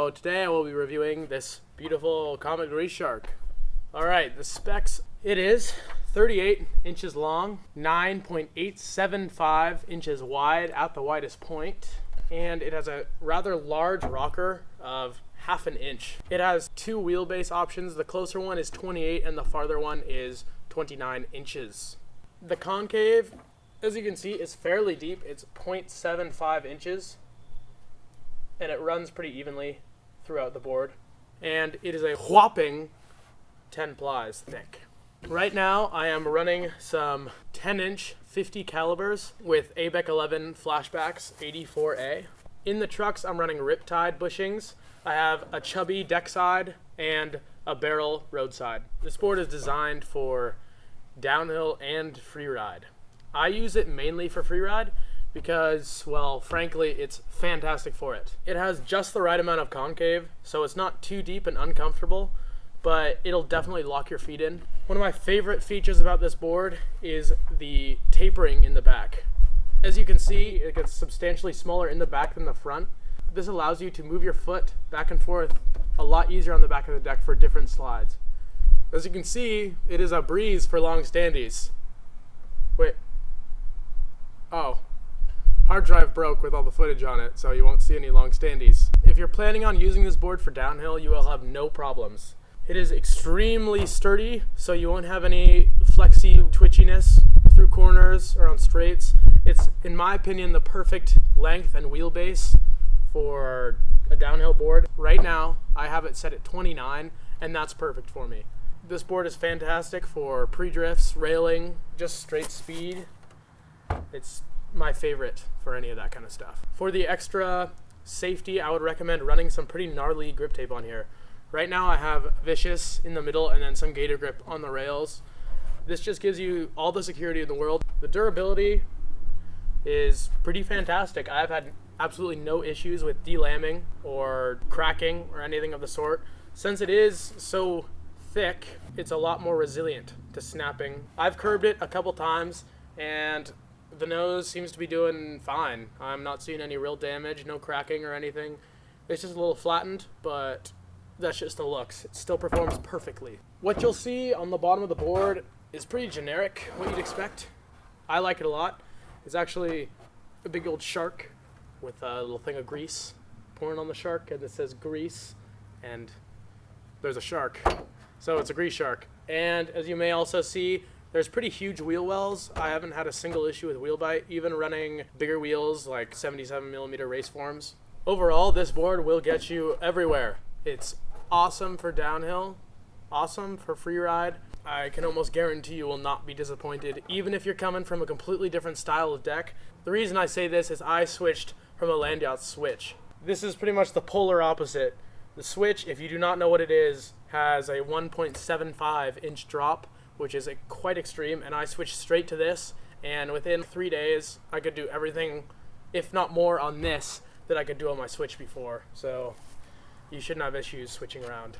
So today I will be reviewing this beautiful Comet Grease Shark. Alright, the specs. It is 38 inches long, 9.875 inches wide at the widest point, and it has a rather large rocker of half an inch. It has two wheelbase options. The closer one is 28 and the farther one is 29 inches. The concave, as you can see, is fairly deep. It's 0.75 inches. And it runs pretty evenly throughout the board. And it is a whopping 10 plies thick. Right now I am running some 10-inch 50 calibers with ABEC 11 flashbacks 84A. In the trucks I'm running Riptide bushings. I have a chubby deck side and a barrel roadside. This board is designed for downhill and freeride. I use it mainly for freeride because, well, frankly, it's fantastic for it. It has just the right amount of concave, so it's not too deep and uncomfortable, but it'll definitely lock your feet in. One of my favorite features about this board is the tapering in the back. As you can see, it gets substantially smaller in the back than the front. This allows you to move your foot back and forth a lot easier on the back of the deck for different slides. As you can see, it is a breeze for long standies. Wait. Oh. Hard drive broke with all the footage on it, so you won't see any long standies. If you're planning on using this board for downhill, you will have no problems. It is extremely sturdy, so you won't have any flexy twitchiness through corners or on straights. It's, in my opinion, the perfect length and wheelbase for a downhill board. Right now, I have it set at 29, and that's perfect for me. This board is fantastic for pre-drifts, railing, just straight speed. It's my favorite for any of that kind of stuff. For the extra safety, I would recommend running some pretty gnarly grip tape on here. Right now I have Vicious in the middle and then some Gator Grip on the rails. This just gives you all the security in the world. The durability is pretty fantastic. I've had absolutely no issues with delamming or cracking or anything of the sort. Since it is so thick, it's a lot more resilient to snapping. I've curbed it a couple times and the nose seems to be doing fine. I'm not seeing any real damage, no cracking or anything. It's just a little flattened, but that's just the looks. It still performs perfectly. What you'll see on the bottom of the board is pretty generic, what you'd expect. I like it a lot. It's actually a big old shark with a little thing of grease pouring on the shark, and it says grease, and there's a shark. So it's a grease shark. And as you may also see, there's pretty huge wheel wells. I haven't had a single issue with wheel bite, even running bigger wheels like 77mm race forms. Overall, this board will get you everywhere. It's awesome for downhill, awesome for freeride. I can almost guarantee you will not be disappointed, even if you're coming from a completely different style of deck. The reason I say this is I switched from a land yacht switch. This is pretty much the polar opposite. The switch, if you do not know what it is, has a 1.75 inch drop, which is quite extreme, and I switched straight to this, and within 3 days I could do everything, if not more, on this that I could do on my switch before. So you shouldn't have issues switching around.